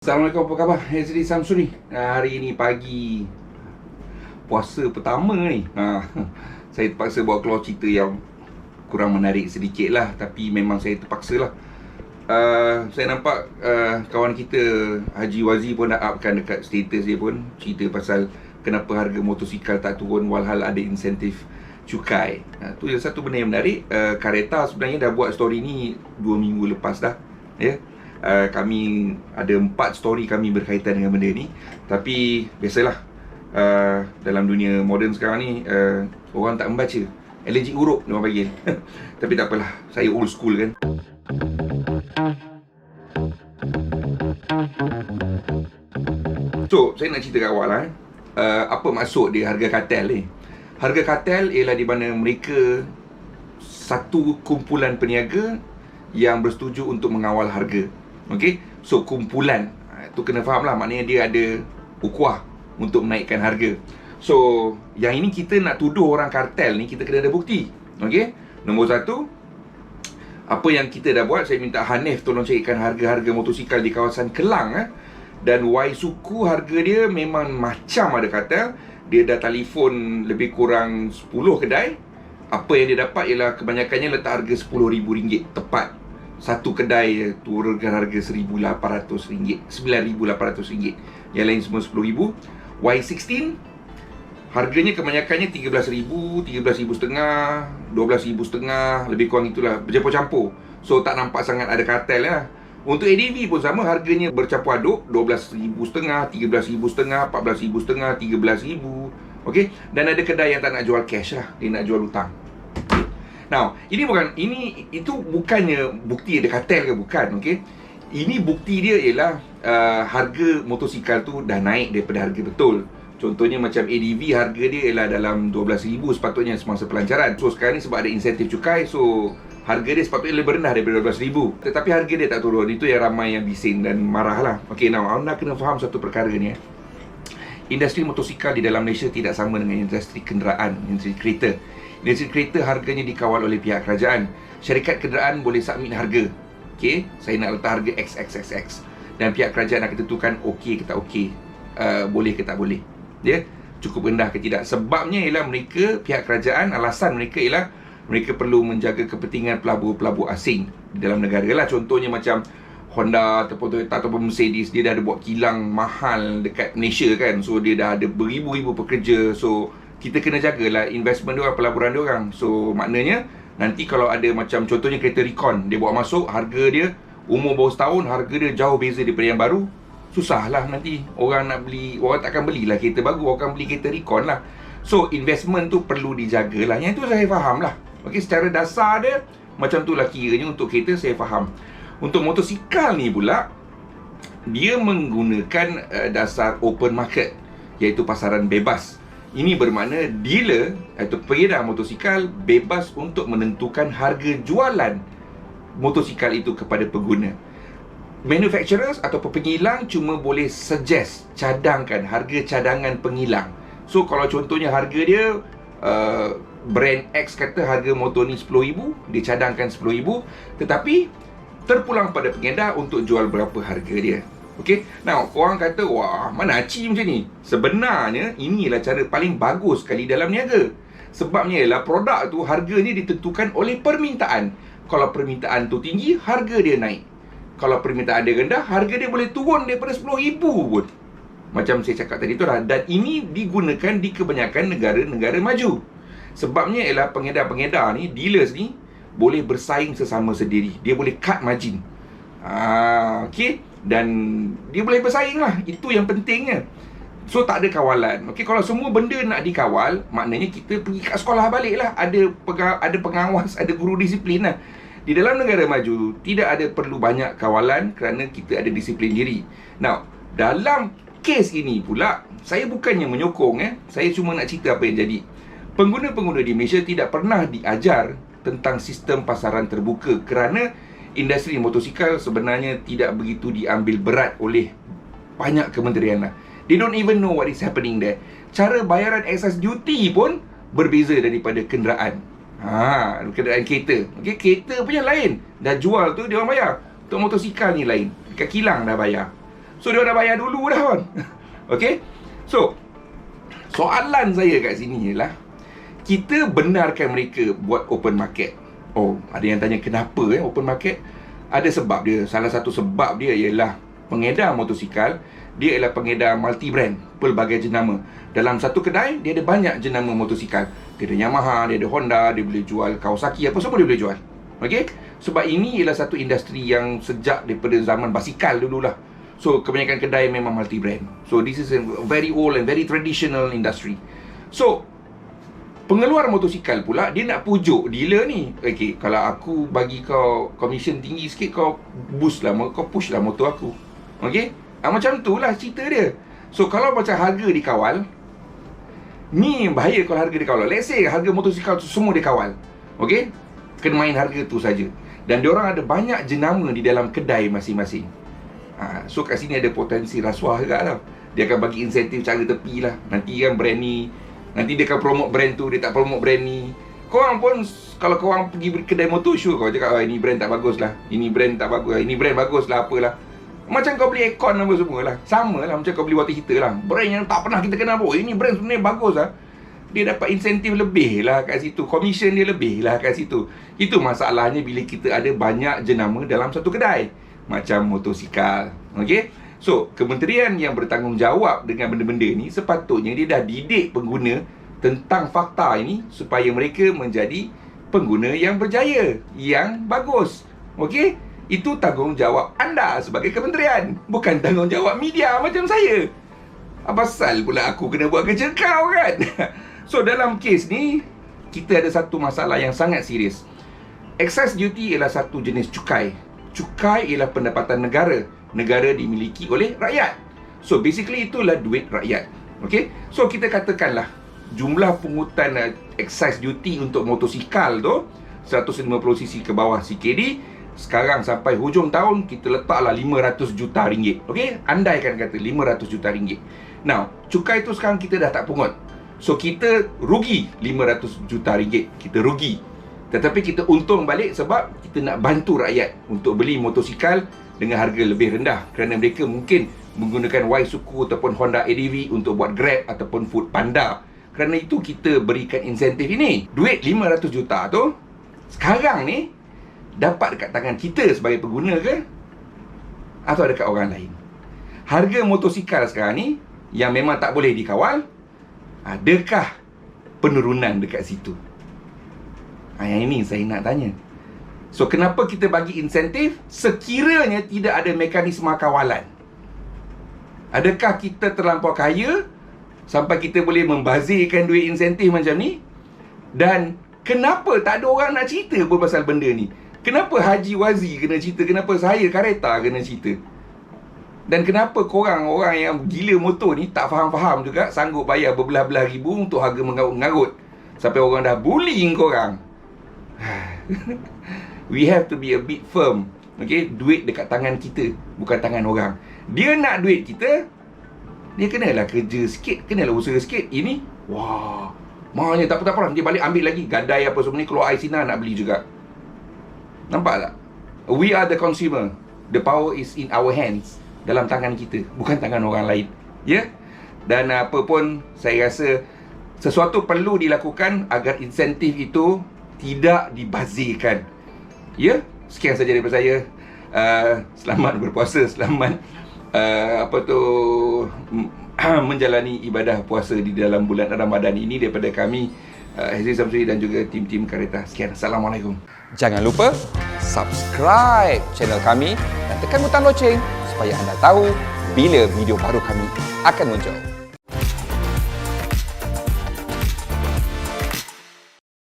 Assalamualaikum, apa khabar? Hazri Samsuri. Hari ni pagi puasa pertama ni. Saya terpaksa buat keluar cerita yang kurang menarik sedikit lah. Tapi memang saya terpaksa lah. Saya nampak kawan kita Haji Wazi pun dah upkan dekat status dia pun, cerita pasal kenapa harga motosikal tak turun walhal ada insentif cukai. Tu yang satu benda yang menarik. Kareta sebenarnya dah buat story ni 2 minggu lepas dah, ya. Kami ada 4 story kami berkaitan dengan benda ni. Tapi biasalah, dalam dunia moden sekarang ni, orang tak membaca, allergic huruf dia orang panggil. Tapi tak apalah, saya old school kan. So, saya nak cerita kat awal lah, apa maksud dia harga kartel ni. Harga kartel ialah di mana mereka satu kumpulan peniaga yang bersetuju untuk mengawal harga. Okey, so kumpulan tu kena faham lah, maknanya dia ada ukuah untuk menaikkan harga. So yang ini kita nak tuduh orang kartel ni, kita kena ada bukti. Okey, nombor satu, apa yang kita dah buat, saya minta Hanif tolong carikan harga-harga motosikal di kawasan Kelang. Dan Y Suku harga dia memang macam ada kartel. Dia dah telefon lebih kurang 10 kedai. Apa yang dia dapat ialah kebanyakannya letak harga RM10,000 tepat. Satu kedai turunkan harga RM1,800, RM9,800. Yang lain semua RM10,000. Y16 harganya kebanyakannya RM13,000, RM13,500, RM12,500, lebih kurang itulah, bercampur-campur. So tak nampak sangat ada kartel lah. Untuk ADV pun sama, harganya bercampur aduk, RM12,500, RM13,500, RM14,500, RM13,000. Okey, dan ada kedai yang tak nak jual cash lah, dia nak jual hutang. Now, itu bukannya bukti ada kartel ke, bukan, okey. Ini bukti dia ialah harga motosikal tu dah naik daripada harga betul. Contohnya macam ADV, harga dia ialah dalam RM12,000 sepatutnya semasa pelancaran. So sekarang ni sebab ada insentif cukai, so harga dia sepatutnya lebih rendah daripada RM12,000. Tetapi harga dia tak turun. Itu yang ramai yang bising dan marah lah. Okey, now anda kena faham satu perkara ni. Industri motosikal di dalam Malaysia tidak sama dengan industri kenderaan, industri kereta. Industri kereta harganya dikawal oleh pihak kerajaan. Syarikat kenderaan boleh submit harga. Okey, saya nak letak harga XXXX. Dan pihak kerajaan akan tentukan okey ke tak okey, boleh ke tak boleh. Ya, cukup rendah ke tidak. Sebabnya ialah mereka, pihak kerajaan, alasan mereka ialah mereka perlu menjaga kepentingan pelabur-pelabur asing di dalam negara lah. Contohnya macam Honda ataupun Toyota ataupun Mercedes, dia dah ada buat kilang mahal dekat Malaysia kan. So dia dah ada beribu-ribu pekerja. So kita kena jagalah investment diorang, pelaburan diorang. So maknanya nanti kalau ada macam contohnya kereta Recon, dia bawa masuk, harga dia umur baru setahun, harga dia jauh beza daripada yang baru. Susahlah nanti orang nak beli, orang takkan belilah kereta baru, orang akan beli kereta Recon lah. So investment tu perlu dijagalah. Yang itu saya faham lah. Okey, secara dasar dia macam tu lah kiranya. Untuk kereta saya faham. Untuk motosikal ni pula, dia menggunakan dasar open market, iaitu pasaran bebas. Ini bermakna dealer atau pengedar motosikal bebas untuk menentukan harga jualan motosikal itu kepada pengguna. Manufacturers atau pengilang cuma boleh suggest, cadangkan harga cadangan pengilang. So kalau contohnya harga dia brand X kata harga motor ni RM10,000, dia cadangkan RM10,000, tetapi terpulang pada pengedar untuk jual berapa harga dia. Okey, now orang kata, wah, mana aci macam ni? Sebenarnya inilah cara paling bagus sekali dalam niaga. Sebabnya ialah produk tu harganya ditentukan oleh permintaan. Kalau permintaan tu tinggi, harga dia naik. Kalau permintaan dia rendah, harga dia boleh turun daripada RM10,000 pun. Macam saya cakap tadi tu lah. Dan ini digunakan di kebanyakan negara-negara maju. Sebabnya ialah pengedar-pengedar ni, dealers ni, boleh bersaing sesama sendiri. Dia boleh cut margin. Okey, dan dia boleh bersaing lah. Itu yang pentingnya. So tak ada kawalan. Okey, kalau semua benda nak dikawal, maknanya kita pergi kat sekolah balik lah. Ada pengawas, ada guru disiplin lah. Di dalam negara maju, tidak ada perlu banyak kawalan kerana kita ada disiplin diri. Now, dalam kes ini pula, saya bukannya menyokong, saya cuma nak cerita apa yang jadi. Pengguna-pengguna di Malaysia tidak pernah diajar tentang sistem pasaran terbuka kerana industri motosikal sebenarnya tidak begitu diambil berat oleh banyak kementerian lah. They don't even know what is happening there. Cara bayaran excise duty pun berbeza daripada kenderaan. Kenderaan kereta. Okey, kereta punya lain. Dah jual tu dia orang bayar. Untuk motosikal ni lain. Dekat kilang dah bayar. So dia dah bayar dulu dah kan. Okay. So soalan saya kat sini ialah, kita benarkan mereka buat open market. Oh, ada yang tanya kenapa open market? Ada sebab dia. Salah satu sebab dia ialah pengedar motosikal, dia ialah pengedar multi-brand, pelbagai jenama. Dalam satu kedai, dia ada banyak jenama motosikal. Dia ada Yamaha, dia ada Honda, dia boleh jual Kawasaki, apa semua dia boleh jual. Okay? Sebab ini ialah satu industri yang sejak daripada zaman basikal dululah. So, kebanyakan kedai memang multi-brand. So, this is a very old and very traditional industry. So, pengeluar motosikal pula, dia nak pujuk dealer ni. Okay, kalau aku bagi kau commission tinggi sikit, kau boost lah, kau push lah motor aku. Okay? Macam tu lah cerita dia. So, kalau macam harga dikawal, ni bahaya kalau harga dikawal. Let's say harga motosikal tu semua dikawal. Okay? Kena main harga tu saja. Dan diorang ada banyak jenama di dalam kedai masing-masing. So kat sini ada potensi rasuah juga lah. Dia akan bagi insentif cara tepi lah. Nanti kan brand ni, nanti dia akan promote brand tu, dia tak promote brand ni. Korang pun, kalau korang pergi kedai motor show, kau cakap, ini brand tak bagus lah, ini brand tak bagus lah, ini brand bagus lah, apalah. Macam kau beli aircon apa semua lah. Sama lah macam kau beli water heater lah. Brand yang tak pernah kita kenal pun, ini brand sebenarnya bagus lah. Dia dapat insentif lebih lah kat situ, commission dia lebih lah kat situ. Itu masalahnya bila kita ada banyak jenama dalam satu kedai. Macam motosikal. Okay? So, kementerian yang bertanggungjawab dengan benda-benda ni, sepatutnya dia dah didik pengguna tentang fakta ini supaya mereka menjadi pengguna yang berjaya, yang bagus. Okay? Itu tanggungjawab anda sebagai kementerian, bukan tanggungjawab media macam saya. Apa pasal pula aku kena buat kerja kau kan? So, dalam kes ni, kita ada satu masalah yang sangat serius. Excise duty ialah satu jenis cukai. Cukai ialah pendapatan negara. Negara dimiliki oleh rakyat. So basically itulah duit rakyat. Okay? So kita katakanlah jumlah pungutan excise duty untuk motosikal tu 150cc ke bawah CKD, sekarang sampai hujung tahun kita letaklah 500 juta ringgit. Okay? Andaikan kata 500 juta ringgit. Now, cukai tu sekarang kita dah tak pungut. So kita rugi 500 juta ringgit. Kita rugi. Tetapi kita untung balik sebab kita nak bantu rakyat untuk beli motosikal dengan harga lebih rendah. Kerana mereka mungkin menggunakan Y-Suku ataupun Honda ADV untuk buat Grab ataupun Food Panda. Kerana itu kita berikan insentif ini. Duit 500 juta tu sekarang ni dapat dekat tangan kita sebagai pengguna ke? Atau dekat orang lain? Harga motosikal sekarang ni yang memang tak boleh dikawal, adakah penurunan dekat situ? Yang ini saya nak tanya. So, kenapa kita bagi insentif sekiranya tidak ada mekanisme kawalan? Adakah kita terlampau kaya sampai kita boleh membazirkan duit insentif macam ni? Dan kenapa tak ada orang nak cerita pun pasal benda ni? Kenapa Haji Wazi kena cerita? Kenapa saya Kareta kena cerita? Dan kenapa korang, orang yang gila motor ni, tak faham-faham juga, sanggup bayar berbelah-belah ribu untuk harga mengarut-mengarut sampai orang dah bullying korang? We have to be a bit firm. Okay, duit dekat tangan kita, bukan tangan orang. Dia nak duit kita, dia kenalah kerja sikit, kenalah usaha sikit. Ini, wah, mahalnya, tak apa-apa, dia balik ambil lagi, gadai apa semua ni, keluar air sinar nak beli juga. Nampak tak? We are the consumer. The power is in our hands. Dalam tangan kita, bukan tangan orang lain. Ya? Dan apa pun, saya rasa sesuatu perlu dilakukan agar insentif itu tidak dibazirkan. Ya, sekian saja daripada saya. Selamat berpuasa, selamat menjalani ibadah puasa di dalam bulan Ramadan ini daripada kami, Hazri Samsuri dan juga tim-tim Kareta. Sekian, Assalamualaikum. Jangan lupa subscribe channel kami dan tekan butang loceng supaya anda tahu bila video baru kami akan muncul.